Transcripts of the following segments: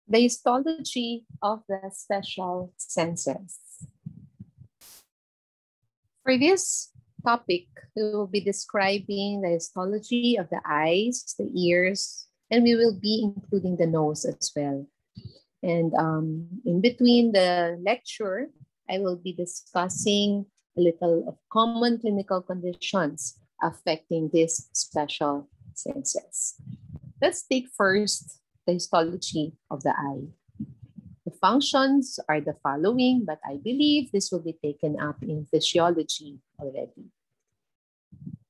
The histology of the special senses. For this topic, we will be describing the histology of the eyes, the ears, and we will be including the nose as well. And in between the lecture, I will be discussing a little of common clinical conditions affecting these special senses. Let's take first the histology of the eye. The functions are the following, but I believe this will be taken up in physiology already.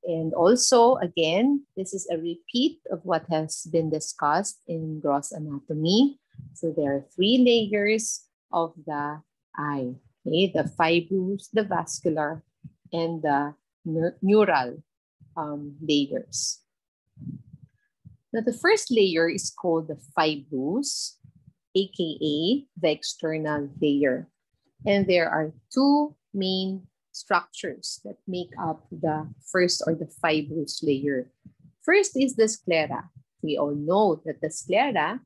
And also, again, this is a repeat of what has been discussed in gross anatomy. So there are 3 layers of the eye, okay? The fibrous, the vascular, and the neural layers. Now, the first layer is called the fibrous, aka the external layer. And there are 2 main structures that make up the first or the fibrous layer. First is the sclera. We all know that the sclera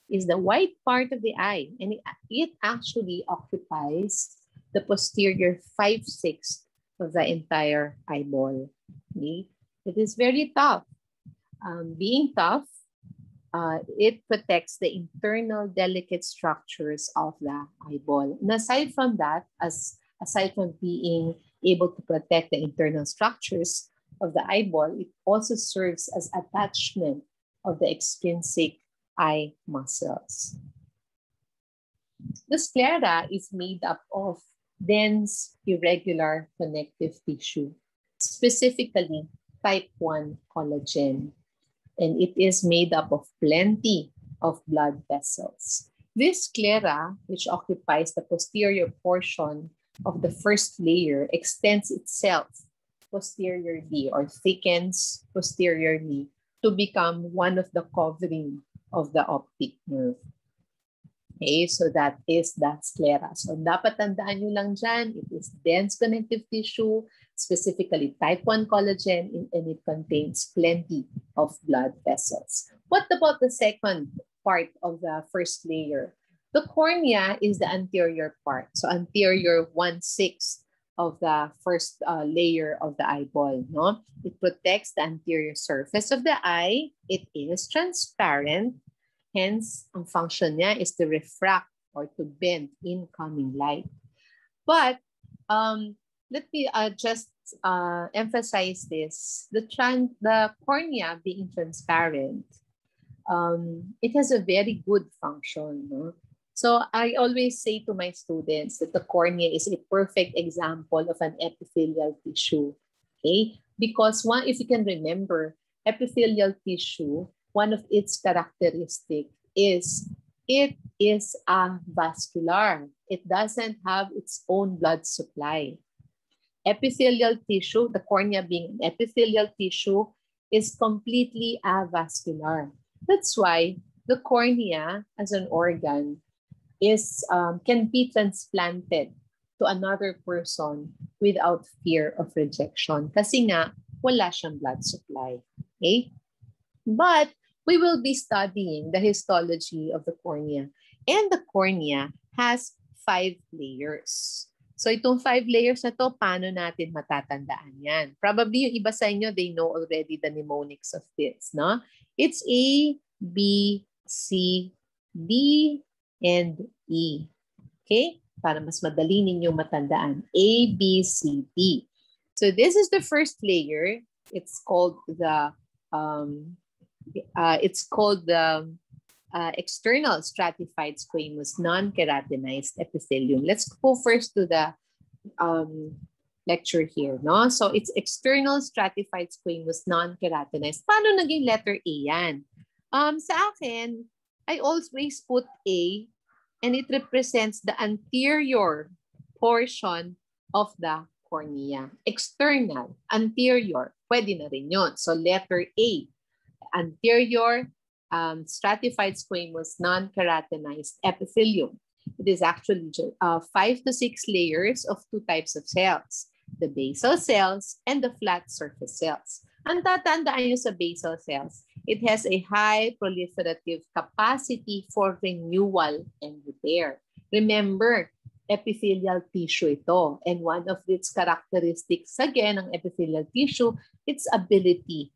is the white part of the eye, and it actually occupies the posterior 5/6 of the entire eyeball. Okay? It is very tough. Being tough, it protects the internal delicate structures of the eyeball. And aside from that, aside from being able to protect the internal structures of the eyeball, it also serves as attachment of the extrinsic eye muscles. The sclera is made up of dense, irregular connective tissue, specifically type 1 collagen. And it is made up of plenty of blood vessels. This sclera, which occupies the posterior portion of the first layer, extends itself posteriorly or thickens posteriorly to become one of the covering of the optic nerve. Okay, so that is that sclera. So dapat tandaan nyo lang dyan, it is dense connective tissue, specifically type 1 collagen, and it contains plenty of blood vessels. What about the second part of the first layer? The cornea is the anterior part. So anterior 1/6 of the first layer of the eyeball. No? It protects the anterior surface of the eye. It is transparent. Hence, ang function niya is to refract or to bend incoming light. But let me just emphasize this. The cornea being transparent, it has a very good function. No? So I always say to my students that the cornea is a perfect example of an epithelial tissue. Okay? Because if you can remember, epithelial tissue, one of its characteristics is it is avascular. It doesn't have its own blood supply. Epithelial tissue, the cornea being an epithelial tissue, is completely avascular. That's why the cornea as an organ can be transplanted to another person without fear of rejection. Kasi nga, wala siyang blood supply. Okay? But we will be studying the histology of the cornea. And the cornea has 5 layers. So itong 5 layers na to, paano natin matatandaan yan? Probably yung iba sa inyo, they know already the mnemonics of this. No? It's A, B, C, D, and E. Okay? Para mas madali ninyong matandaan. A, B, C, D. So this is the first layer. It's called the external stratified squamous non-keratinized epithelium. Let's go first to the lecture here. No? So it's external stratified squamous non-keratinized. Paano naging letter A yan? Sa akin, I always put A and it represents the anterior portion of the cornea. External, anterior, pwede na rin yun. So letter A, anterior stratified squamous non-keratinized epithelium. It is actually 5 to 6 layers of 2 types of cells, the basal cells and the flat surface cells. Ang tatandaan nyo sa basal cells, It has a high proliferative capacity for renewal and repair. Remember, epithelial tissue ito. And one of its characteristics, again, ng epithelial tissue, its ability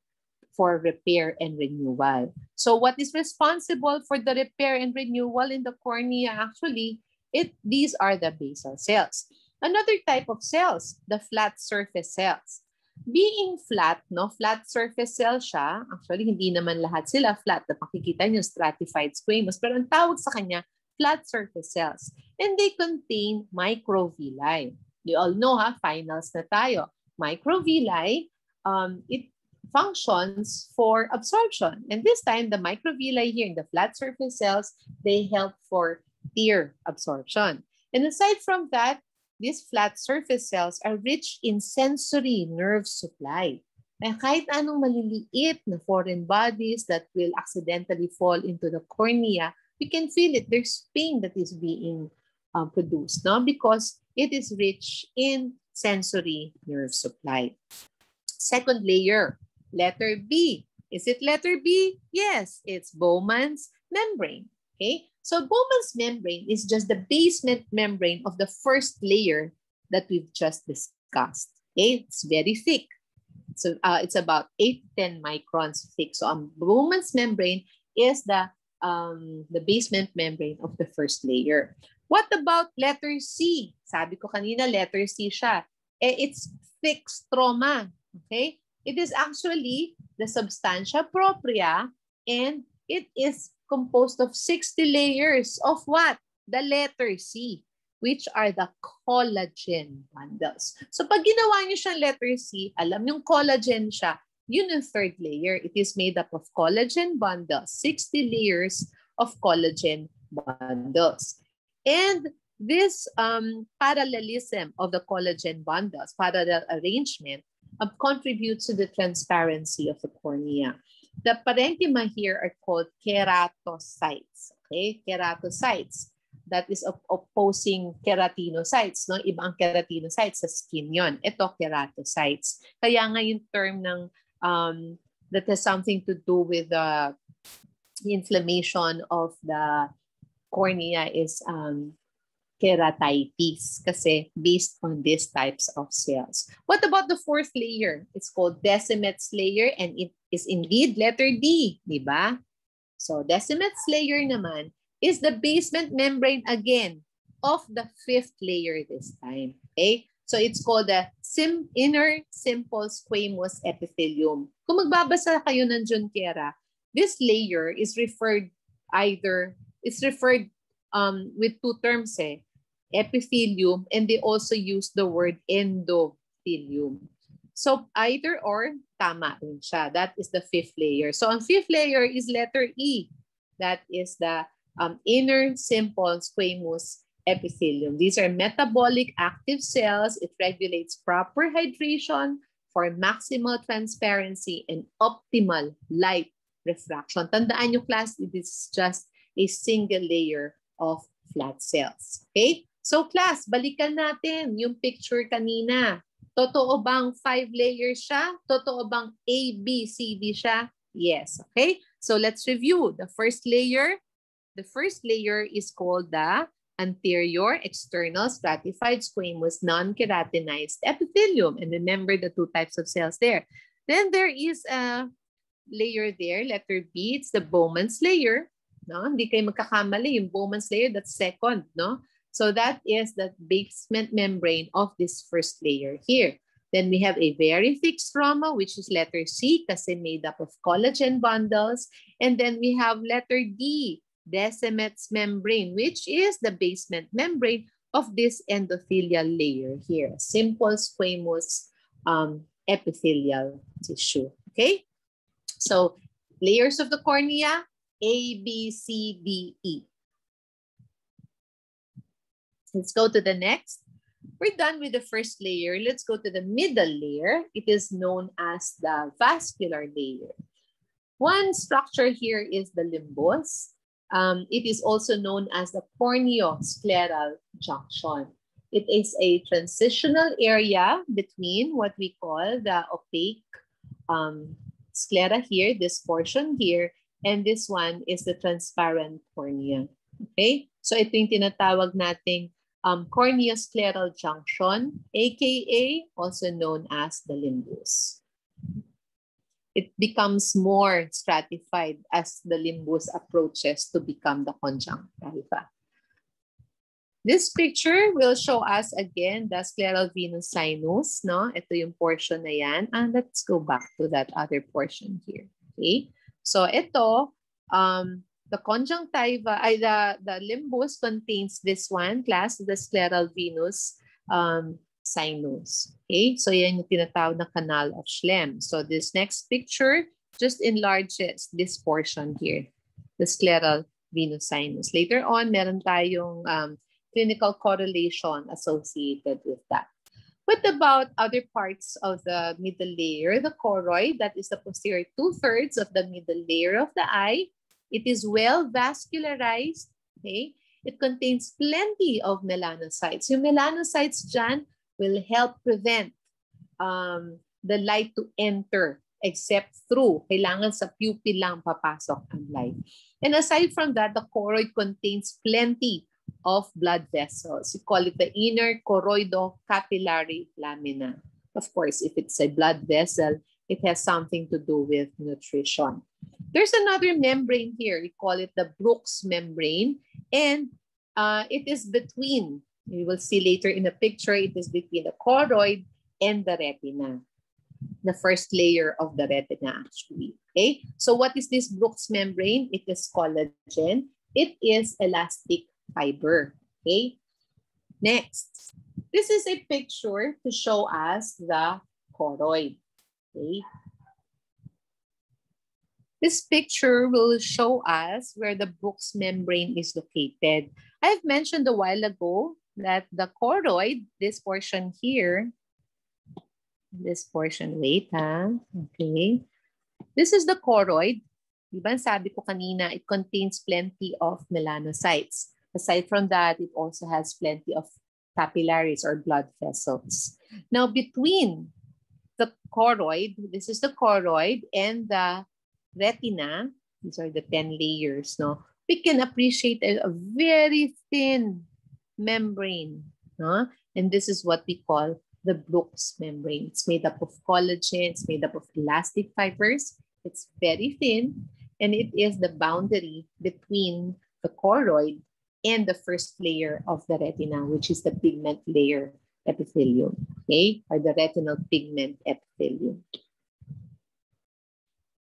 for repair and renewal. So what is responsible for the repair and renewal in the cornea? Actually, these are the basal cells. Another type of cells, the flat surface cells. Being flat, no, flat surface cell siya. Actually, hindi naman lahat sila flat. Makikita nyo stratified squamous. Pero ang tawag sa kanya, flat surface cells. And they contain microvilli. You all know, finals na tayo. Microvilli, it functions for absorption. And this time, the microvilli here in the flat surface cells, they help for tear absorption. And aside from that, these flat surface cells are rich in sensory nerve supply. Kaya kahit anong maliliit na foreign bodies that will accidentally fall into the cornea, we can feel it. There's pain that is being produced, no? Because it is rich in sensory nerve supply. Second layer, letter B. Is it letter B? Yes, it's Bowman's membrane. Okay, so Bowman's membrane is just the basement membrane of the first layer that we've just discussed. Okay, it's very thick. So it's about 8 to 10 microns thick. So Bowman's membrane is the basement membrane of the first layer. What about letter C? Sabi ko kanina, letter C siya. It's thick stroma. Okay, it is actually the substantia propria, and it is composed of 60 layers of what? The letter C, which are the collagen bundles. So pag ginawa niyo siyang letter C, alam yung collagen siya, yun yung third layer. It is made up of collagen bundles, 60 layers of collagen bundles. And this parallelism of the collagen bundles, parallel arrangement, contributes to the transparency of the cornea. The parenchyma here are called keratocytes. Okay, keratocytes. That is opposing keratinocytes. No? Iba ang keratinocytes sa skin yon. Ito, keratocytes. Kaya nga yung term ng that has something to do with the inflammation of the cornea is keratitis kasi based on these types of cells. What about the fourth layer? It's called Descemet's layer, and it is indeed letter D, di ba? So Descemet's layer naman is the basement membrane again of the fifth layer this time. Okay? So it's called the inner simple squamous epithelium. Kung magbabasa kayo ng Junquera, this layer is referred with two terms, epithelium, and they also use the word endothelium. So either or, tama rin siya. That is the fifth layer. So ang fifth layer is letter E. That is the inner simple squamous epithelium. These are metabolic active cells. It regulates proper hydration for maximal transparency and optimal light refraction. Tandaan nyo, class, it is just a single layer of flat cells. Okay? So class, balikan natin yung picture kanina. Totoo bang 5 layers siya? Totoo bang A, B, C, D siya? Yes. Okay? So let's review. The first layer is called the anterior external stratified squamous non-keratinized epithelium. And remember the two types of cells there. Then there is a layer there, letter B. It's the Bowman's layer. No? Hindi kayo magkakamali. Yung Bowman's layer, that's second. No? So that is the basement membrane of this first layer here. Then we have a very thick stroma, which is letter C, kasi made up of collagen bundles. And then we have letter D, Descemet's membrane, which is the basement membrane of this endothelial layer here. Simple squamous epithelial tissue. Okay? So layers of the cornea, A, B, C, D, E. Let's go to the next. We're done with the first layer. Let's go to the middle layer. It is known as the vascular layer. One structure here is the limbus. It is also known as the corneoscleral junction. It is a transitional area between what we call the opaque sclera here, this portion here, and this one is the transparent cornea. Okay? So ito yung tinatawag nating corneoscleral junction, aka also known as the limbus. It becomes more stratified as the limbus approaches to become the conjunctiva. This picture will show us again the scleral venous sinus, no? Ito yung portion na yan. And let's go back to that other portion here. Okay? So ito, the conjunctiva, the limbus contains this one class, the scleral venous sinus. Okay, so yan yung tinatawag na canal of Schlemm. So this next picture just enlarges this portion here, the scleral venous sinus. Later on, meron tayong clinical correlation associated with that. What about other parts of the middle layer? The choroid, that is the posterior 2/3 of the middle layer of the eye. It is well vascularized. Okay, it contains plenty of melanocytes. Yung melanocytes dyan will help prevent the light to enter except through. Kailangan sa pupil lang papasok ang light. And aside from that, the choroid contains plenty of blood vessels. We call it the inner choroidocapillary lamina. Of course, if it's a blood vessel, it has something to do with nutrition. There's another membrane here. We call it the Brooks membrane. And it is between, you will see later in the picture, it is between the choroid and the retina. The first layer of the retina, actually. Okay? So what is this Brooks membrane? It is collagen. It is elastic fiber. Okay? Next. This is a picture to show us the choroid. Okay? This picture will show us where the Brooks membrane is located. I've mentioned a while ago that the choroid, this portion here, this portion, wait ha, okay. This is the choroid. Diba sabi ko kanina, it contains plenty of melanocytes. Aside from that, it also has plenty of capillaries or blood vessels. Now, between the choroid, this is the choroid, and the retina, these are the 10 layers, no? We can appreciate a very thin membrane, no? And this is what we call the Brooks membrane. It's made up of collagen, it's made up of elastic fibers, it's very thin, and it is the boundary between the choroid and the first layer of the retina, which is the pigment layer epithelium, okay? Or the retinal pigment epithelium.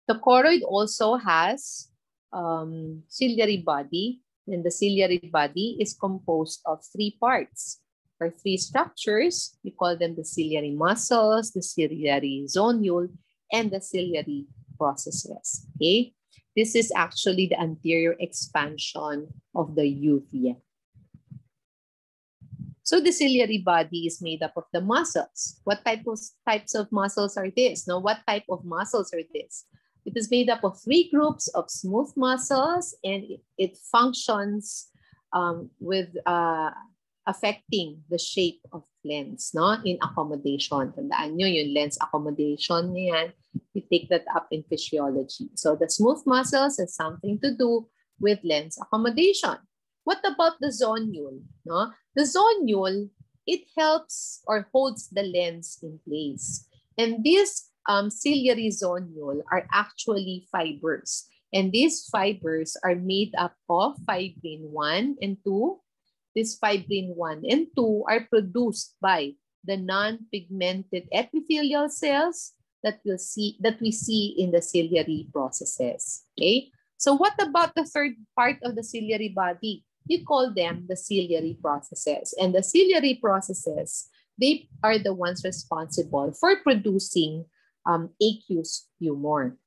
The choroid also has ciliary body, and the ciliary body is composed of 3 parts or 3 structures. We call them the ciliary muscles, the ciliary zonule, and the ciliary processes. Okay, this is actually the anterior expansion of the uvea. So the ciliary body is made up of the muscles. What types of muscles are this? Now, what type of muscles are this? It is made up of 3 groups of smooth muscles, and it functions with affecting the shape of lens, no? In accommodation. Tandaan nyo, yung lens accommodation niyan, we take that up in physiology. So the smooth muscles has something to do with lens accommodation. What about the zonule? No? The zonule, it helps or holds the lens in place. And these ciliary zonule are actually fibers. And these fibers are made up of fibrin 1 and 2. These fibrin 1 and 2 are produced by the non-pigmented epithelial cells that we see in the ciliary processes. Okay? So what about the third part of the ciliary body? We call them the ciliary processes. And the ciliary processes, they are the ones responsible for producing aqueous humor.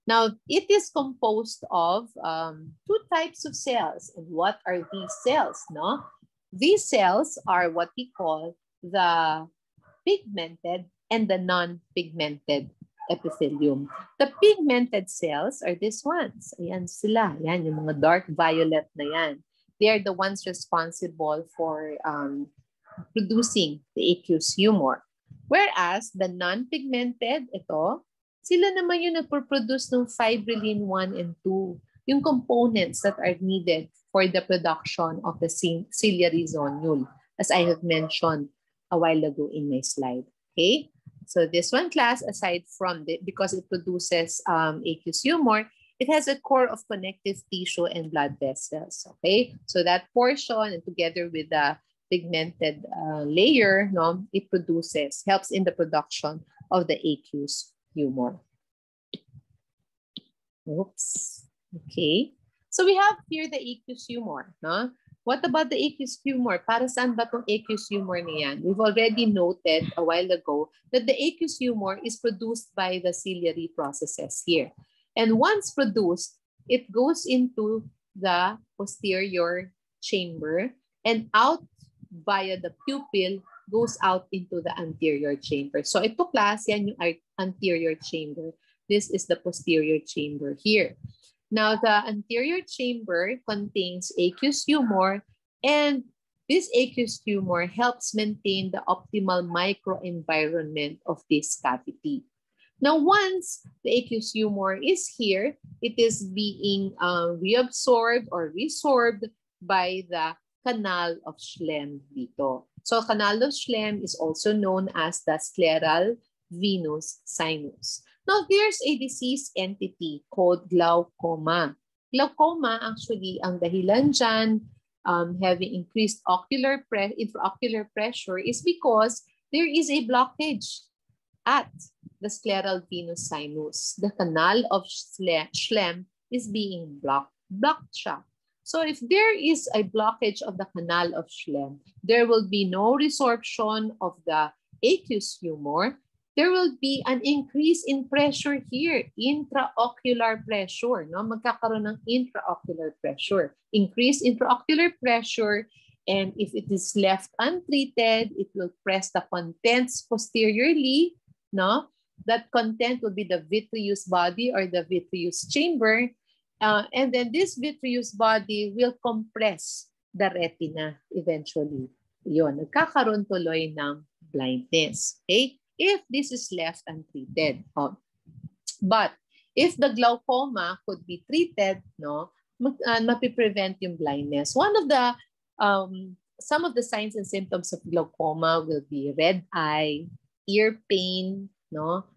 Now, it is composed of 2 types of cells. And what are these cells? No? These cells are what we call the pigmented and the non-pigmented epithelium. The pigmented cells are these ones. Ayan sila. Ayan, yung mga dark violet na yan. They are the ones responsible for producing the aqueous humor. Whereas the non-pigmented, ito, Sila naman yung nagpo-produce ng fibrillin 1 and 2, yung components that are needed for the production of the ciliary zonule, as I have mentioned a while ago in my slide. Okay? So this one class, aside from because it produces aqueous humor, it has a core of connective tissue and blood vessels. Okay? So that portion, and together with the pigmented layer, no, it helps in the production of the aqueous humor. Oops. Okay. So we have here the aqueous humor. No? What about the aqueous humor? Para saan ba itong aqueous humor niyan? We've already noted a while ago that the aqueous humor is produced by the ciliary processes here. And once produced, it goes into the posterior chamber and out via the pupil goes out into the anterior chamber. So ito class, yan yung anterior chamber. This is the posterior chamber here. Now, the anterior chamber contains aqueous humor, and this aqueous humor helps maintain the optimal microenvironment of this cavity. Now, once the aqueous humor is here, it is being reabsorbed or resorbed by the canal of Schlemm dito. So, canal of Schlemm is also known as the scleral venous sinus. Now, there's a disease entity called glaucoma. Glaucoma, actually, ang dahilan dyan, having increased intraocular pressure is because there is a blockage at the scleral venous sinus. The canal of Schlemm is being blocked siya. So if there is a blockage of the canal of Schlemm, there will be no resorption of the aqueous humor. There will be an increase in pressure here, intraocular pressure. No? Magkakaroon ng intraocular pressure. Increase intraocular pressure, and if it is left untreated, it will press the contents posteriorly. No? That content will be the vitreous body or the vitreous chamber. And then this vitreous body will compress the retina eventually. Yun, nagkakaroon tuloy ng blindness. Okay? If this is left untreated. But if the glaucoma could be treated, no, mapiprevent yung blindness. One of the, some of the signs and symptoms of glaucoma will be red eye, ear pain, no,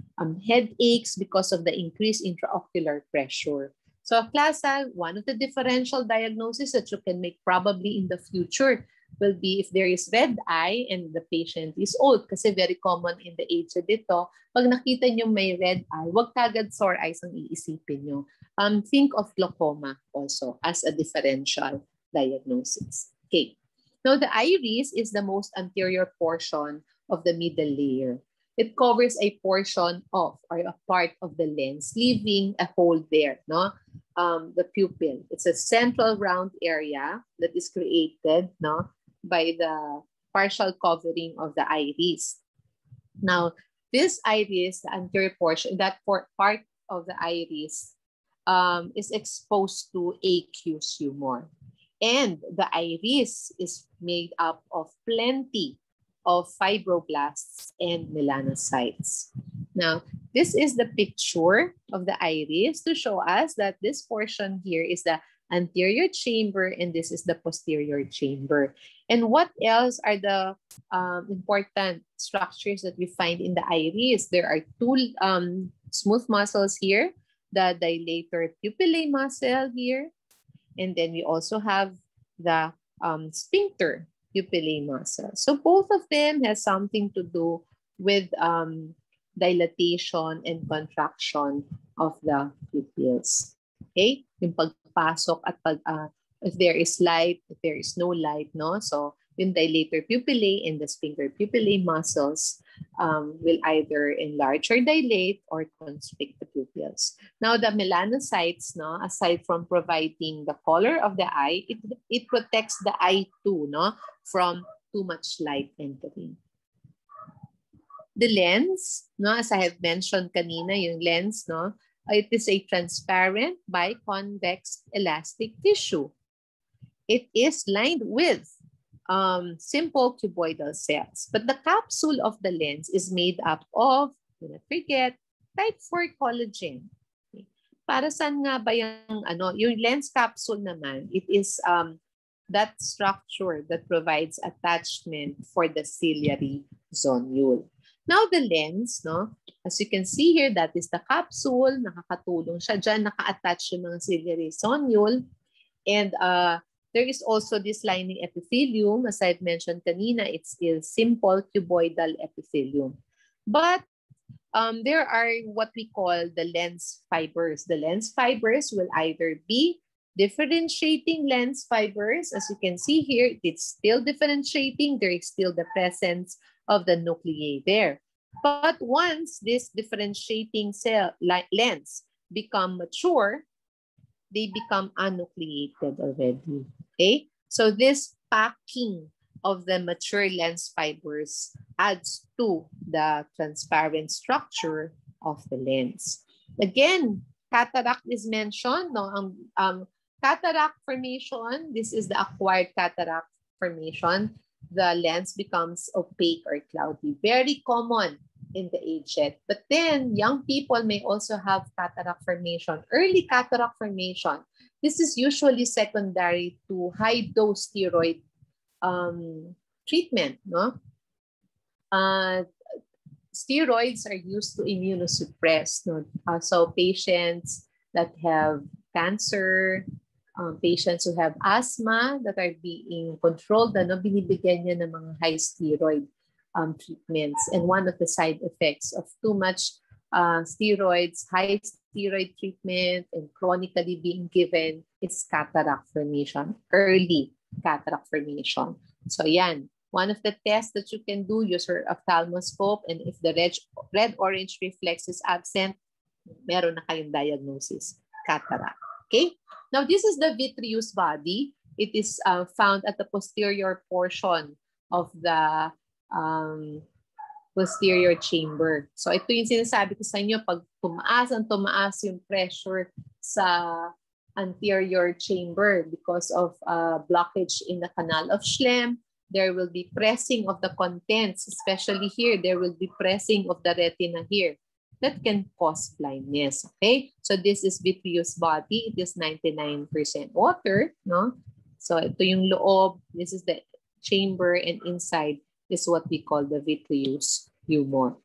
headaches because of the increased intraocular pressure. So CLASAL, one of the differential diagnoses that you can make probably in the future will be if there is red eye and the patient is old, kasi very common in the age dito. Pag nakita nyo may red eye, wag kagad sore eyes ang iisipin nyo. Think of glaucoma also as a differential diagnosis. Okay. Now, the iris is the most anterior portion of the middle layer. It covers a portion of or a part of the lens, leaving a hole there, no? The pupil. It's a central round area that is created, no, by the partial covering of the iris. Now, this iris, the anterior portion, that part of the iris is exposed to aqueous humor. And the iris is made up of plenty of fibroblasts and melanocytes. Now, this is the picture of the iris to show us that this portion here is the anterior chamber and this is the posterior chamber. And what else are the important structures that we find in the iris? There are two smooth muscles here, the dilator pupillae muscle here, and then we also have the sphincter pupillae muscle. So both of them has something to do with dilatation and contraction of the pupils. Okay? Yung pagpasok at if there is light, if there is no light, no? So yung dilator pupillae and the sphincter pupillae muscles will either enlarge or dilate or constrict the pupils. Now the melanocytes, no, aside from providing the color of the eye, it protects the eye too, no, from too much light entering. The lens, no, as I have mentioned kanina, yung lens, no, it is a transparent biconvex elastic tissue. It is lined with simple cuboidal cells. But the capsule of the lens is made up of, do not forget, Type 4 collagen. Okay. Para saan nga ba yung lens capsule naman, it is that structure that provides attachment for the ciliary zonule. Now the lens, no, as you can see here, that is the capsule, nakakatulong siya dyan, naka-attach yung mga ciliary zonule. And there is also this lining epithelium, as I've mentioned kanina, it's still simple cuboidal epithelium. But there are what we call the lens fibers. The lens fibers will either be differentiating lens fibers. As you can see here, it's still differentiating. There is still the presence of the nuclei there. But once this differentiating cell lens become mature, they become enucleated already. Okay? So this packing of the mature lens fibers adds to the transparent structure of the lens. Again, cataract is mentioned. No? Cataract formation, this is the acquired cataract formation. The lens becomes opaque or cloudy. Very common in the aged. But then young people may also have cataract formation, early cataract formation. This is usually secondary to high-dose steroid treatment. No? Steroids are used to immunosuppress. No? So patients that have cancer, patients who have asthma that are being controlled, binibigyan niya ng mga high steroid treatments. And one of the side effects of too much steroids, high steroid treatment, and chronically being given is cataract formation, early cataract formation. So yan, one of the tests that you can do, use your ophthalmoscope, and if the red-orange reflex is absent, meron na kayong diagnosis, cataract. Okay? Now, this is the vitreous body. It is found at the posterior portion of the posterior chamber. So, ito yung sinasabi ko sa inyo, pag tumaas yung pressure sa anterior chamber because of blockage in the canal of Schlemm, there will be pressing of the contents, especially here, there will be pressing of the retina here. That can cause blindness, okay? So this is vitreous body. It is 99% water, no? So ito yung loob. This is the chamber, and inside is what we call the vitreous humor.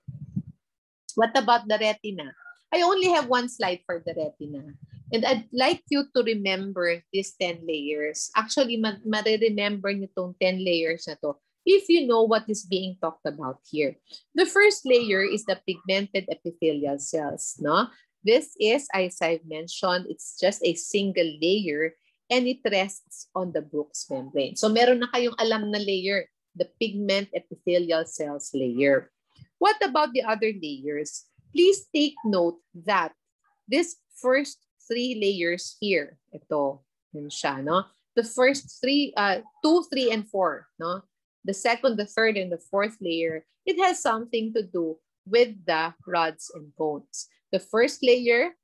What about the retina? I only have one slide for the retina. And I'd like you to remember these 10 layers. Actually, ma-remember nyo itong 10 layers na to if you know what is being talked about here. The first layer is the pigmented epithelial cells. No? This is, as I've mentioned, it's just a single layer and it rests on the Bruch's membrane. So meron na kayong alam na layer, the pigment epithelial cells layer. What about the other layers? Please take note that this first 3 layers here, ito, yun siya, no? The first 3, 2, 3, and 4, no? The second, the third, and the fourth layer, it has something to do with the rods and bones. The first layer,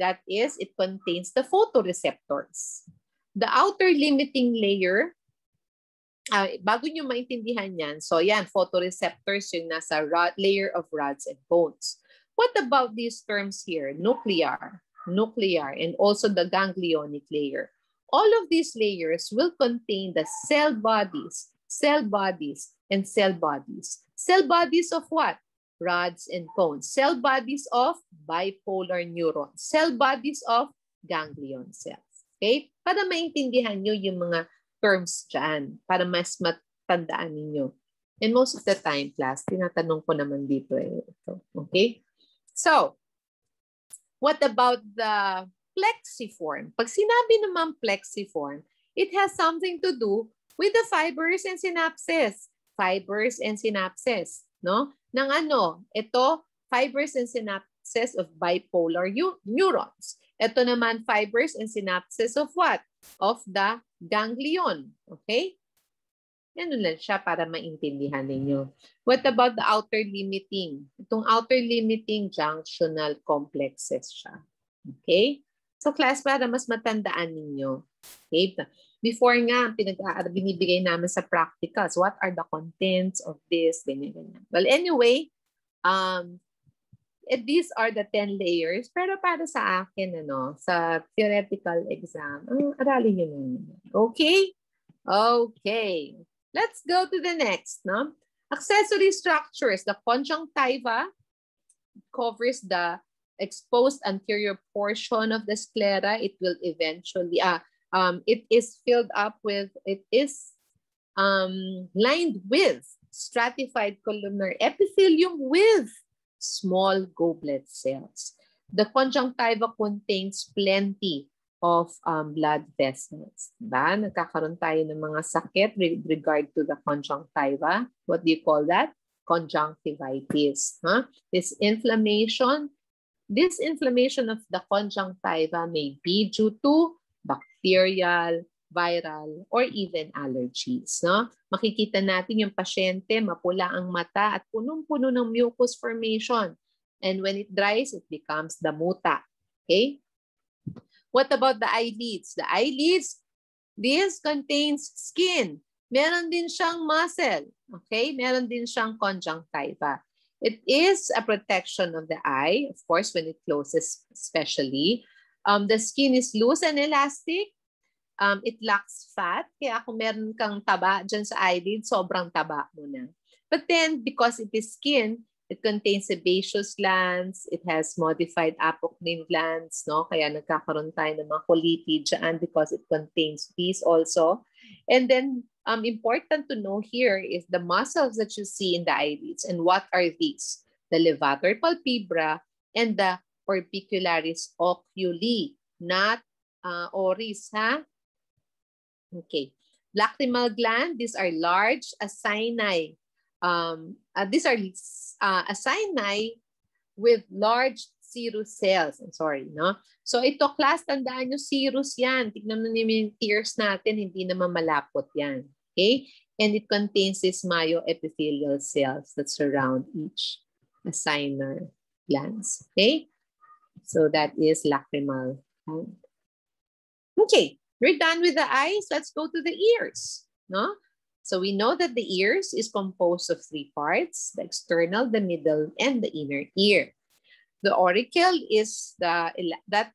that is, it contains the photoreceptors. The outer limiting layer, bago nyo maintindihan yan, so yan, photoreceptors yung nasa layer of rods and bones. What about these terms here? Nuclear, and also the ganglionic layer. All of these layers will contain the cell bodies, and cell bodies. Cell bodies of what? Rods and cones. Cell bodies of bipolar neurons. Cell bodies of ganglion cells. Okay? Para maintindihan nyo yung mga terms dyan, para mas matandaan ninyo. And most of the time, class, tinatanong ko naman dito eh. Okay? So, what about the plexiform? Pag sinabi naman plexiform, it has something to do with the fibers and synapses. Fibers and synapses, no? Ng ano? Ito, fibers and synapses of bipolar neurons. Ito naman, fibers and synapses of what? Of the ganglion. Okay? Yan lang siya para maintindihan ninyo. What about the outer limiting? Itong outer limiting junctional complexes siya. Okay? So class, para mas matandaan ninyo. Okay? Before nga, binibigay namin sa practicals, what are the contents of this, ganyan, ganyan. Well, anyway, these are the 10 layers. Pero para sa akin, ano, sa theoretical exam, aralin nyo nun. Okay? Okay. Let's go to the next. No? Accessory structures. The conjunctiva covers the exposed anterior portion of the sclera. It will eventually, it is filled up with, it is lined with stratified columnar epithelium with small goblet cells. The conjunctiva contains plenty of blood vessels. Diba? Nagkakaroon tayo ng mga sakit with regard to the conjunctiva. What do you call that? Conjunctivitis. Huh? This inflammation of the conjunctiva may be due to bacterial, viral, or even allergies. No? Makikita natin yung pasyente, mapula ang mata at punong-puno ng mucus formation. And when it dries, it becomes damuta. Okay? What about the eyelids? The eyelids, this contains skin. Meron din siyang muscle. Okay? Meron din siyang conjunctiva. It is a protection of the eye, of course, when it closes especially. The skin is loose and elastic. It lacks fat. Kaya kung meron kang taba dyan sa eyelid, sobrang taba mo na. But then, because it is skin, it contains sebaceous glands. It has modified apocrine glands. No? Kaya nagkakaroon tayo ng mga colitis dyan because it contains these also. And then, important to know here is the muscles that you see in the eyelids. And what are these? The levator palpebra and the orbicularis oculi, not oris, ha? Okay. Lacrimal gland, these are large acini. These are acini with large serous cells. I'm sorry, no? So ito, class, tandaan nyo, serous yan. Tignan mo yung tears natin, hindi naman malapot yan. Okay? And it contains these myoepithelial cells that surround each acinar glands. Okay? So that is lacrimal gland. Okay. We're done with the eyes. Let's go to the ears. No? So we know that the ears is composed of 3 parts, the external, the middle, and the inner ear. The auricle is that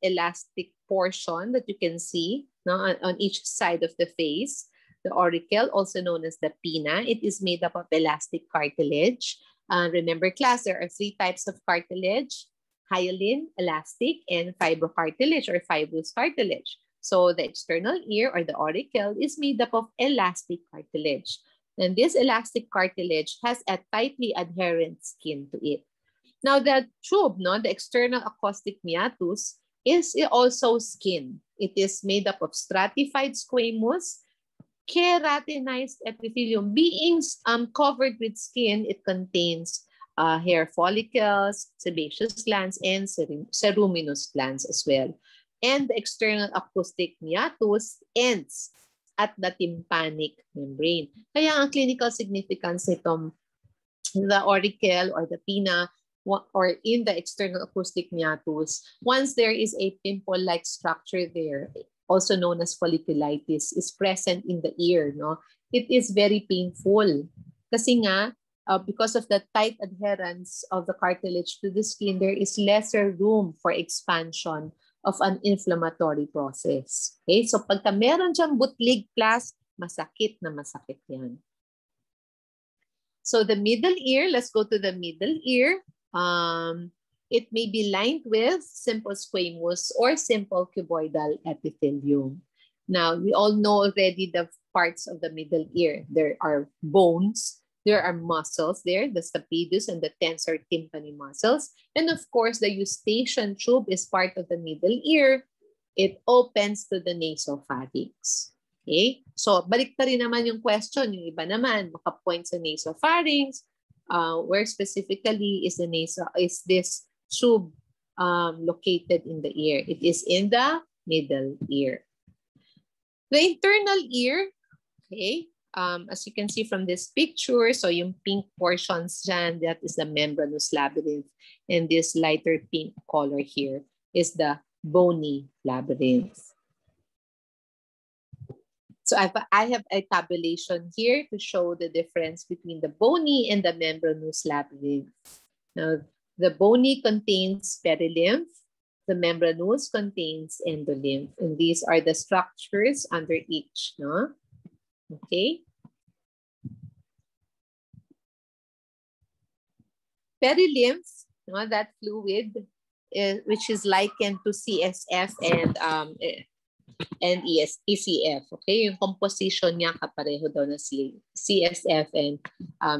elastic portion that you can see, no, on each side of the face. The auricle, also known as the pinna, it is made up of elastic cartilage. Remember, class, there are 3 types of cartilage: hyaline, elastic, and fibrocartilage or fibrous cartilage. So the external ear or the auricle is made up of elastic cartilage. And this elastic cartilage has a tightly adherent skin to it. Now the tube, no, the external acoustic meatus, is also skin. It is made up of stratified squamous, keratinized epithelium. Being covered with skin, it contains hair follicles, sebaceous glands, and ceruminous glands as well. And the external acoustic meatus ends at the tympanic membrane. Kaya ang clinical significance nitong the auricle or the pinna or in the external acoustic meatus, once there is a pimple-like structure there, also known as folliculitis, is present in the ear. No? It is very painful. Kasi nga, because of the tight adherence of the cartilage to the skin, there is lesser room for expansion of an inflammatory process. Okay? So pagka meron diyang butlig class, masakit na masakit yan. So the middle ear, let's go to the middle ear. It may be lined with simple squamous or simple cuboidal epithelium. Now, we all know already the parts of the middle ear. There are bones. There are muscles there, the stapedius and the tensor tympani muscles. And of course, the eustachian tube is part of the middle ear. It opens to the nasopharynx. Okay? So, balik pa rin naman yung question. Yung iba naman, makapoint sa nasopharynx. Where specifically is this tube located in the ear? It is in the middle ear. The internal ear, okay? As you can see from this picture, so yung pink portions dyan, that is the membranous labyrinth. And this lighter pink color here is the bony labyrinth. So I have a tabulation here to show the difference between the bony and the membranous labyrinth. Now, The bony contains perilymph. The membranous contains endolymph. And these are the structures under each, no? Okay. Perilymph, no, that fluid, which is likened to CSF and ECF. Okay, yung composition niya kapareho daw na CSF and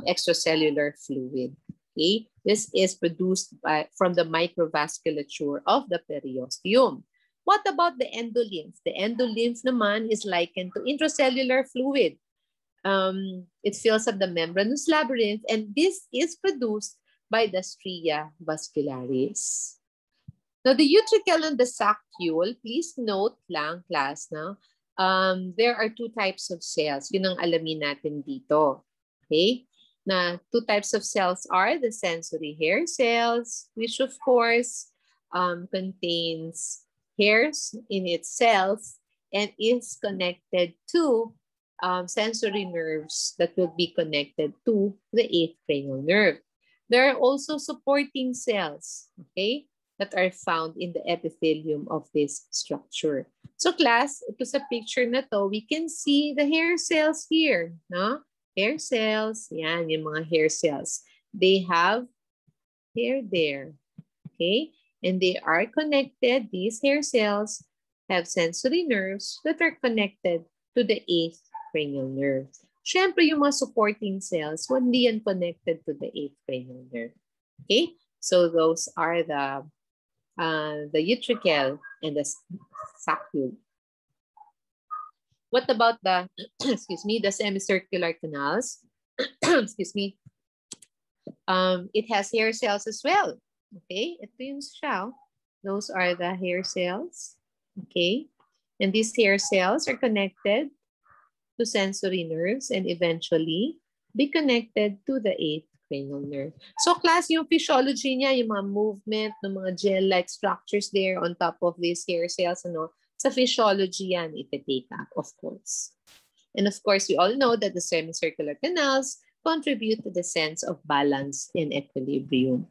extracellular fluid. Okay, this is produced from the microvasculature of the periosteum. What about the endolymph? The endolymph naman is likened to intracellular fluid. It fills up the membranous labyrinth, and this is produced by the stria vascularis. Now, the utricle and the saccule, please note lang, class, no? There are two types of cells. Yun ang alamin natin dito. Okay? Na two types of cells are the sensory hair cells, which of course contains hairs in itself and is connected to sensory nerves that will be connected to the eighth cranial nerve. There are also supporting cells, okay, that are found in the epithelium of this structure. So class, ito sa picture na to, we can see the hair cells here, no? Hair cells, yan, yung mga hair cells. They have hair there, okay? And they are connected, these hair cells have sensory nerves that are connected to the eighth cranial nerve. Siyempre, yung mga supporting cells, hindi yan connected to the eighth cranial nerve. Okay? So those are the utricle and the saccule. What about the, excuse me, the semicircular canals? Excuse me. It has hair cells as well. Okay? Ito yung siya. Those are the hair cells. Okay? And these hair cells are connected to sensory nerves and eventually be connected to the eighth cranial nerve. So class, yung physiology niya, yung mga movement, ng mga gel-like structures there on top of these hair cells, ano, sa physiology yan, iti-take up, of course. And of course, we all know that the semicircular canals contribute to the sense of balance and equilibrium.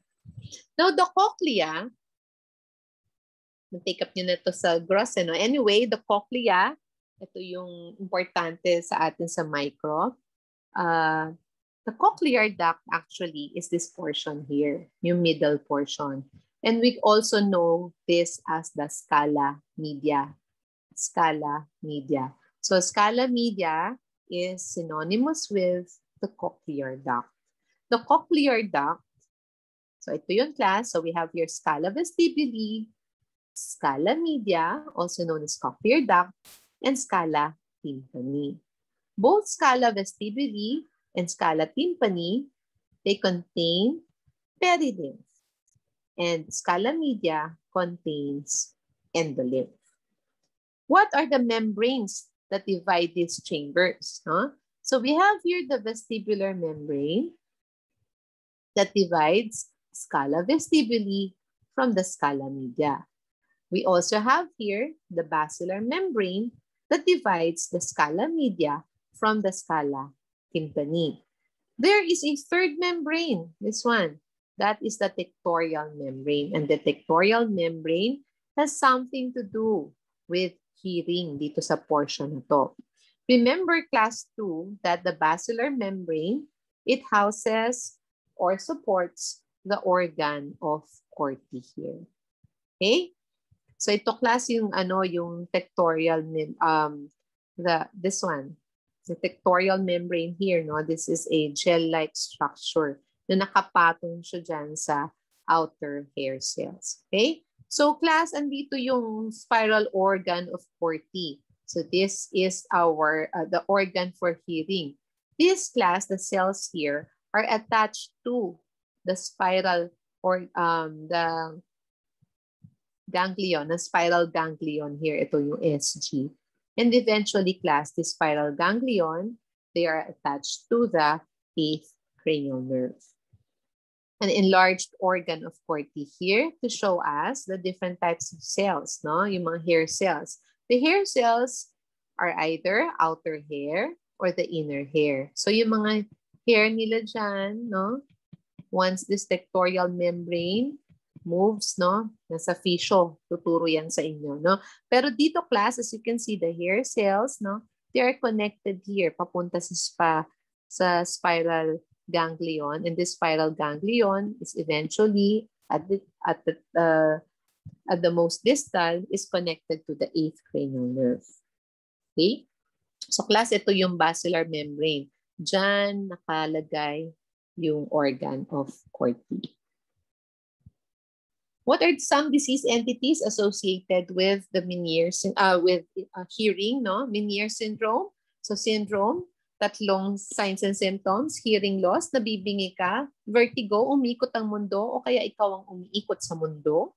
Now, the cochlea, take up nyo na ito sa gross, ano? Anyway, the cochlea, ito yung importante sa atin sa micro. The cochlear duct actually is this portion here, yung middle portion. And we also know this as the scala media. Scala media. So scala media is synonymous with the cochlear duct. The cochlear duct, so ito yung class. So we have your scala vestibuli, scala media, also known as cochlear duct, and scala tympani. Both scala vestibuli and scala tympani, they contain perilymph. And scala media contains endolymph. What are the membranes that divide these chambers? Huh? So we have here the vestibular membrane that divides scala vestibuli from the scala media. We also have here the basilar membrane that divides the scala media from the scala tympani. There is a third membrane, this one. That is the tectorial membrane. And the tectorial membrane has something to do with hearing dito sa portion na to. Remember class 2 that the basilar membrane, it houses or supports the organ of Corti here. Okay? So ito class yung yung tectorial this one. The tectorial membrane here, no? This is a gel-like structure na nakapatong siya dyan sa outer hair cells. Okay? So class, andito yung spiral organ of Corti. So this is our the organ for hearing. This class, the cells here are attached to the spiral or the ganglion, the spiral ganglion here. Ito yung SG. And eventually, class, the spiral ganglion, they are attached to the eighth cranial nerve. An enlarged organ of Corti here to show us the different types of cells, no? Yung mga hair cells. The hair cells are either outer hair or the inner hair. So yung mga hair nila dyan, no? Once this tectorial membrane moves, no? Nasa physio, tuturo yan sa inyo, no? Pero dito, class, as you can see, the hair cells, no? They are connected here, papunta sa spiral ganglion, and this spiral ganglion is eventually at the most distal is connected to the 8th cranial nerve. Okay? So class, ito yung basilar membrane. Diyan nakalagay yung organ of Corti. What are some disease entities associated with the Meniere hearing, no? Meniere syndrome. So syndrome, tatlong signs and symptoms, hearing loss, nabibingi ka, vertigo, umikot ang mundo, o kaya ikaw ang umiikot sa mundo.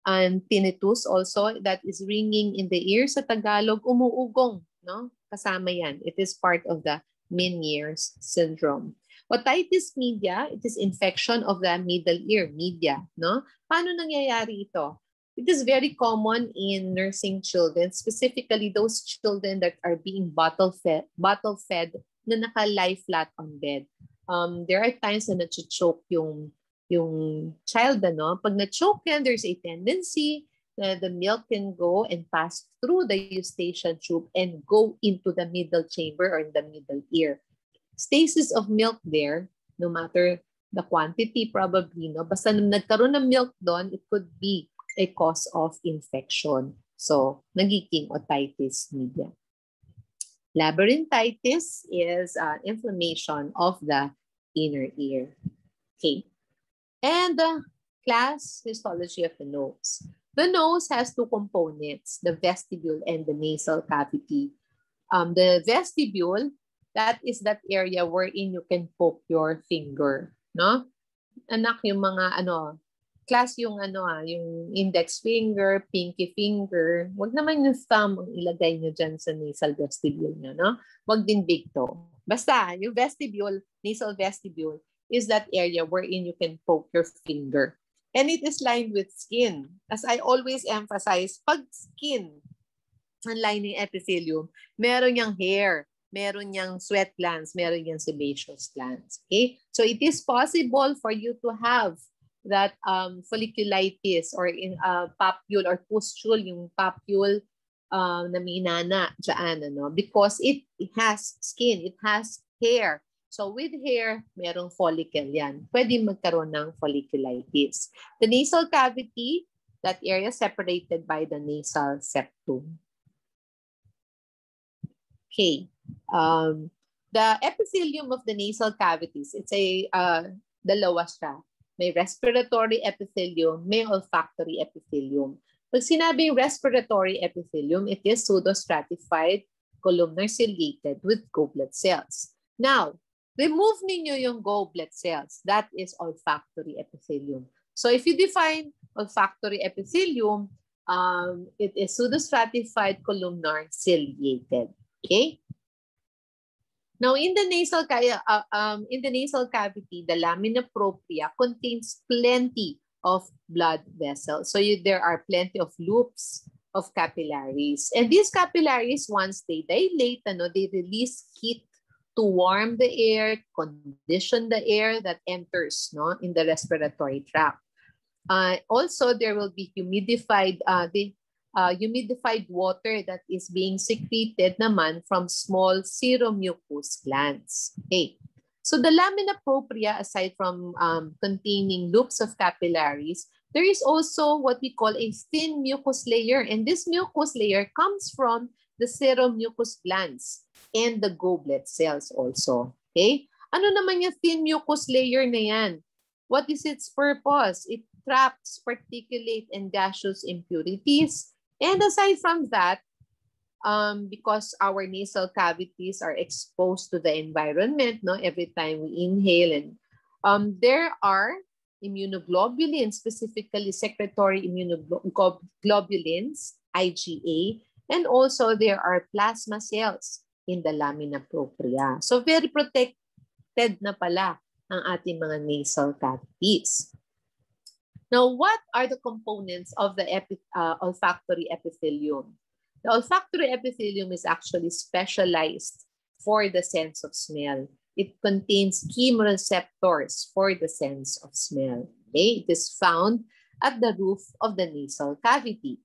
And tinnitus also, that is ringing in the ear. Sa Tagalog, umuugong, no? Kasama yan. It is part of the Meniere's syndrome. Otitis media, it is infection of the middle ear, media, no? Paano nangyayari ito? It is very common in nursing children, specifically those children that are being bottle fed na naka-lie flat on bed. There are times na na-choke yung child, ano? Pag na-choke yan, there's a tendency na the milk can go and pass through the eustachian tube and go into the middle chamber or in the middle ear. Stasis of milk there, no matter the quantity probably, no? Basta nagkaroon ng milk doon, it could be a cause of infection. So, nagiging otitis media. Labyrinthitis is inflammation of the inner ear. Okay. And class, histology of the nose. The nose has two components, the vestibule and the nasal cavity. The vestibule, that is that area wherein you can poke your finger, no? Anak, yung mga class yung yung index finger, pinky finger, wag naman yung thumb ang ilagay nyo dyan sa nasal vestibule nyo, no? Wag din big toe. Basta, yung vestibule, nasal vestibule, is that area wherein you can poke your finger. And it is lined with skin. As I always emphasize, pag skin, ang lining epithelium, meron yung hair, meron yung sweat glands, meron yung sebaceous glands. Okay? So it is possible for you to have that folliculitis or in papule or pustule, yung papule na minana dyan, because it has skin, it has hair. So with hair, merong follicle yan. Pwede magkaroon ng folliculitis. The nasal cavity, that area separated by the nasal septum. Okay. The epithelium of the nasal cavities, it's a dalawa siya. May respiratory epithelium, may olfactory epithelium. Pag sinabing respiratory epithelium, it is pseudostratified, columnar ciliated with goblet cells. Now, remove ninyo yung goblet cells. That is olfactory epithelium. So if you define olfactory epithelium, it is pseudostratified, columnar ciliated. Okay. Now, in the nasal cavity, the lamina propria contains plenty of blood vessels. So there are plenty of loops of capillaries. And these capillaries, once they dilate, they release heat to warm the air, condition the air that enters in the respiratory tract. Also, there will be humidified water that is being secreted naman from small seromucous glands. Okay. So the lamina propria, aside from containing loops of capillaries, there is also what we call a thin mucous layer. And this mucous layer comes from the seromucous glands and the goblet cells also. Okay. Ano naman yung thin mucous layer na yan? What is its purpose? It traps particulate and gaseous impurities. And aside from that, because our nasal cavities are exposed to the environment, every time we inhale, and there are immunoglobulins, specifically secretory immunoglobulins, IgA, and also there are plasma cells in the lamina propria. So very protected na pala ang ating mga nasal cavities. Now, what are the components of the olfactory epithelium? The olfactory epithelium is actually specialized for the sense of smell. It contains chemoreceptors for the sense of smell. Okay? It is found at the roof of the nasal cavity.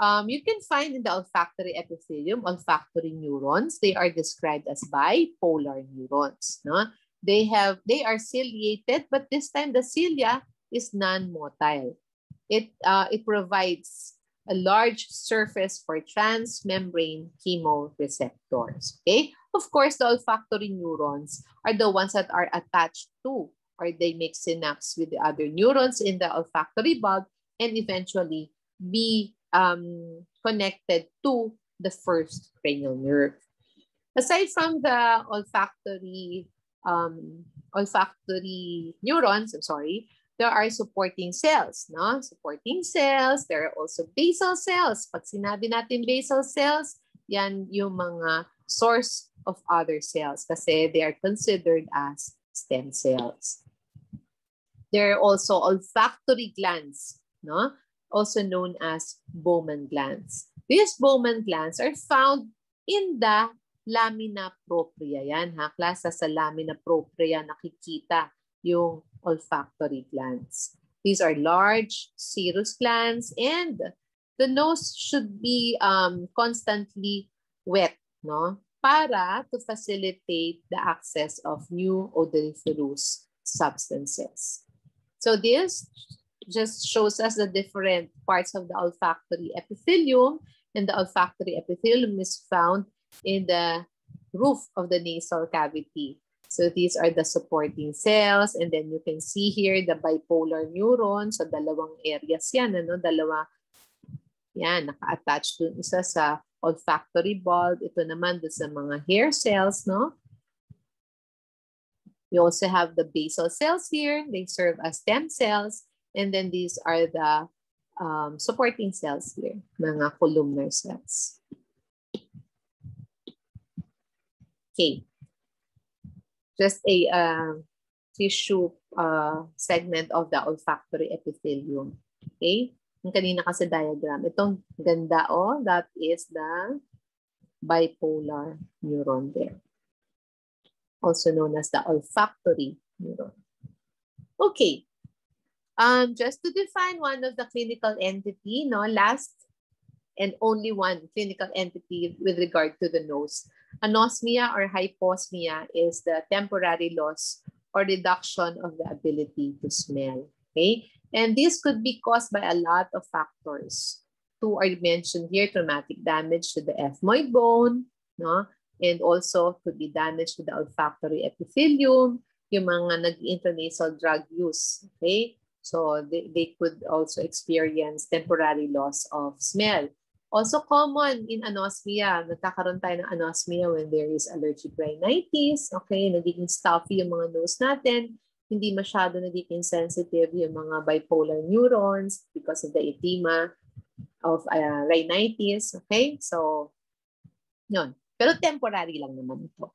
You can find in the olfactory epithelium olfactory neurons. They are described as bipolar neurons. No? They are ciliated, but this time the cilia is non-motile. It provides a large surface for transmembrane chemoreceptors. Okay? Of course, the olfactory neurons are the ones that are attached to, or they make synapse with the other neurons in the olfactory bulb and eventually be connected to the first cranial nerve. Aside from the olfactory neurons, there are supporting cells, no? Supporting cells, there are also basal cells. Pag sinabi natin basal cells, yan yung mga source of other cells kasi they are considered as stem cells. There are also olfactory glands, no? Also known as Bowman glands. These Bowman glands are found in the lamina propria. Yan ha, klasa sa lamina propria nakikita yung olfactory glands. These are large serous glands and the nose should be constantly wet, no? Para to facilitate the access of new odoriferous substances. So this just shows us the different parts of the olfactory epithelium, and the olfactory epithelium is found in the roof of the nasal cavity. So these are the supporting cells, and then you can see here the bipolar neurons. So dalawang areas yan, ano? Dalawa, yan, naka-attach dun isa sa olfactory bulb. Ito naman dun sa mga hair cells, no? We also have the basal cells here. They serve as stem cells. And then these are the supporting cells here, mga columnar cells. Okay. Just a tissue segment of the olfactory epithelium. Okay. Yung kanina kasi diagram. Itong ganda, oh, that is the bipolar neuron there. Also known as the olfactory neuron. Okay. Just to define one of the clinical entity, no, last and only one clinical entity with regard to the nose. Anosmia or hyposmia is the temporary loss or reduction of the ability to smell. Okay, and this could be caused by a lot of factors. Two are mentioned here: traumatic damage to the ethmoid bone, no, and also could be damage to the olfactory epithelium. Yung mga nag-intranasal drug use. Okay. So they could also experience temporary loss of smell. Also common in anosmia, nagkakaroon tayo ng anosmia when there is allergic rhinitis, okay, nagiging stuffy yung mga nose natin, hindi masyado nagiging sensitive yung mga bipolar neurons because of the edema of rhinitis, okay? So, yun. Pero temporary lang naman ito.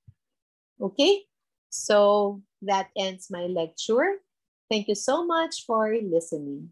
Okay? So, that ends my lecture. Thank you so much for listening.